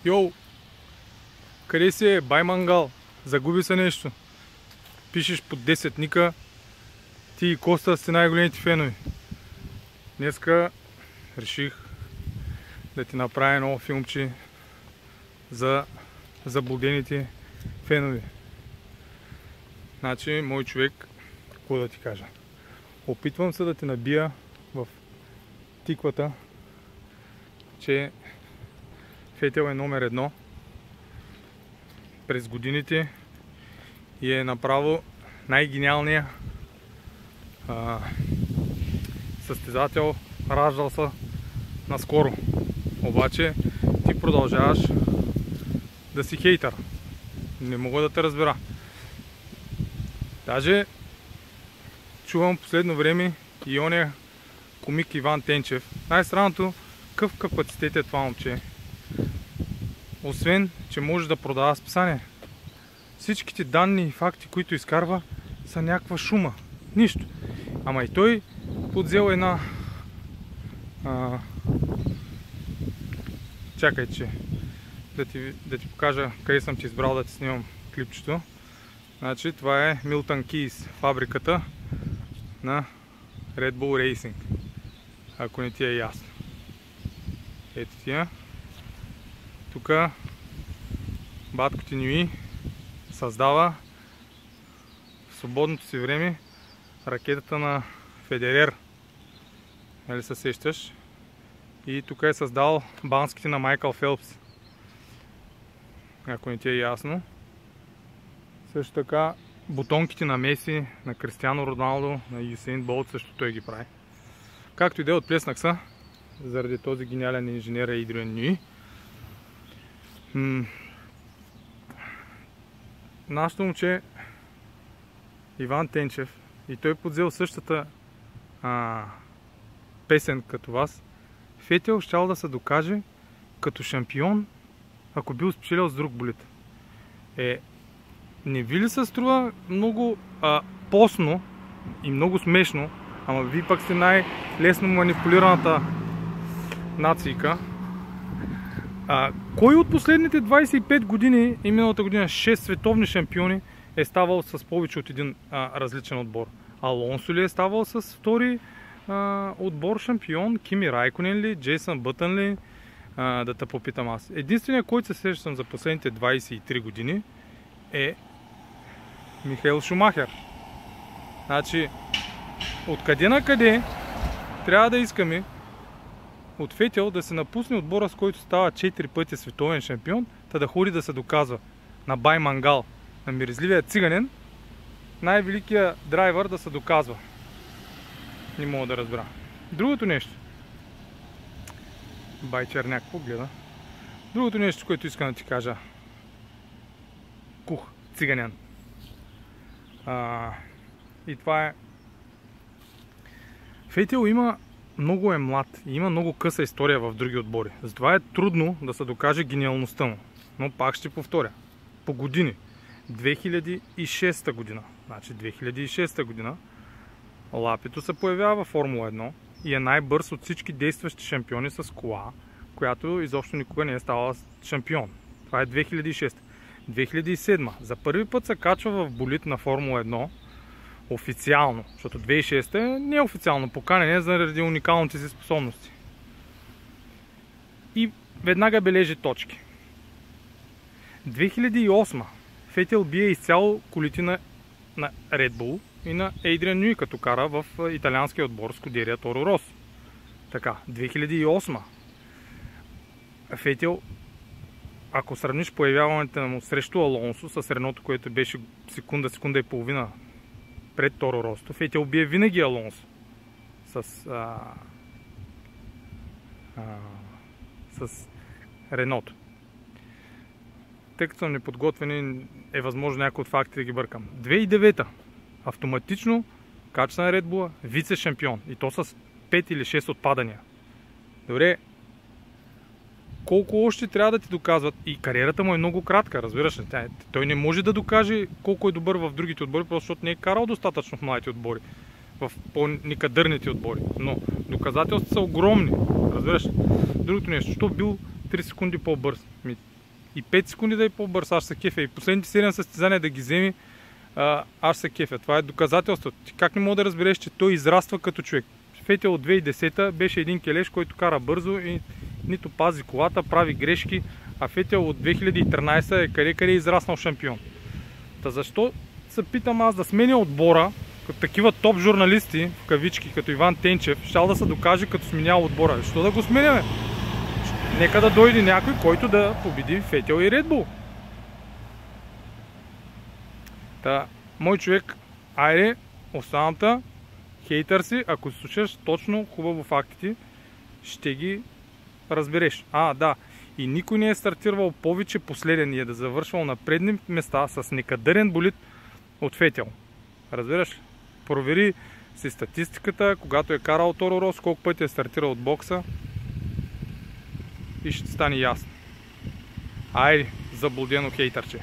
Йоу, къде си е? Бай Мангал, загуби се нещо. Пишеш по 10 ника, ти и Коста сте най-големите фенове. Днеска реших да ти направя ново филмче за заблудените фенове. Значи, мой човек, какво да ти кажа? Опитвам се да те набия в тиквата, че Фетел е номер 1 през годините и е направо най-гениалният състезател, раждал се наскоро. Обаче ти продължаваш да си хейтър. Не мога да те разбера. Даже чувам последно време и ония комик Иван Тенчев. Най-странното, какъв капацитет е това момче. Освен, че може да продава списание. Всичките данни и факти, които изкарва, са някаква шума. Нищо. Ама и той подзел една... Чакай, че да ти покажа къде съм ти избрал да ти снимам клипчето. Значи, това е Milton Keynes, фабриката на Red Bull Racing. Ако не ти е ясно. Ето тия. Тук батко ти Нюи създава в свободното си време ракетата на Федерер. Нали се сещаш? И тук е създал банските на Майкъл Фелпс. Ако не ти е ясно. Също така бутонките на Меси, на Кристиано Роналдо, на Юсейн Болт също той ги прави. Както и да е, отплеснах се заради този гениален инженер Адриан Нюи. Нашето момче Иван Тенчев и той подзел същата песен като вас. Фетел щял да се докаже като шампион, ако бил спечелил с друг болид. Не ви ли се струва много постно и много смешно, ама ви пък сте най-лесно манипулираната нацийка. Кой от последните 25 години и миналата година 6 световни шампиони е ставал с повече от един различен отбор? Алонсо ли е ставал с втори отбор шампион? Кими Райконен ли? Джейсън Бътън ли? Да те попитам аз. Единственият, който се сещам за последните 23 години е Михаел Шумахер. Значи, откъде на къде трябва да искаме от Фетел да се напусне отбора, с който става 4 пъти световен шампион, та да ходи да се доказва на Бай Мангал, на миризливия циганен, най-великият драйвер да се доказва. Не мога да разбера. Другото нещо. Бай Черняк погледа. Другото нещо, което искам да ти кажа. Кух, циганен. И това е... Фетел много е млад и има много къса история в други отбори. Затова е трудно да се докаже гениалността му. Но пак ще повторя. По години. 2006 година. Значи 2006 година Лапито се появява във Формула 1 и е най-бърз от всички действащи шампиони с кола, която изобщо никога не е ставала шампион. Това е 2006. 2007. За първи път се качва в болид на Формула 1 официално, защото 2006 е неофициално поканене заради уникалните си способности. И веднага бележи точки. 2008 Фетел бие изцяло колите на Red Bull и на Адриан Нюи, като кара в италианския отбор Скудерия Торо Рос. Така, 2008 Фетел, ако сравниш появяването му срещу Алонсо с Реното, което беше секунда и половина пред Торо Росто, Фетел бие винаги Алонсо с Реното. Тъй като съм неподготвени, е възможно някои от фактите да ги бъркам. 2009 автоматично качва на Red Bull вице-шампион и то с 5 или 6 отпадания. Добре, колко още трябва да ти доказват? И кариерата му е много кратка, разбираш ли? Той не може да докаже колко е добър в другите отбори, просто защото не е карал достатъчно в младите отбори, в по-некадърните отбори. Но доказателствата са огромни, разбираш ли? Другото нещо, що бил 3 секунди по-бърз. И 5 секунди да е по-бърз, аз се кефя. И последните 7 състезания да ги вземи, аз се кефя. Това е доказателство. Ти как не мога да разбереш, че той израства като човек? Фетел от 2010 беше един келеш, който кара бързо и нито пази колата, прави грешки, а Фетел от 2013 е къде е израснал шампион. Та защо се питам аз да сменя отбора, като такива топ журналисти, в кавички, като Иван Тенчев, щял да се докаже като сменял отбора. Защо да го сменяме? Нека да дойде някой, който да победи Фетел и Red Bull. Та, мой човек, айде, останалата, хейтър си, ако слушаш точно хубаво фактите, ще ги разбереш. Да, и никой не е стартирал повече последен и е да завършвал на предни места с некадърен болид от Фетел. Разбираш ли? Провери си статистиката, когато е карал Торо Рос, колко пъти е стартирал от бокса и ще стане ясно. Айде, заблудено хейтърче.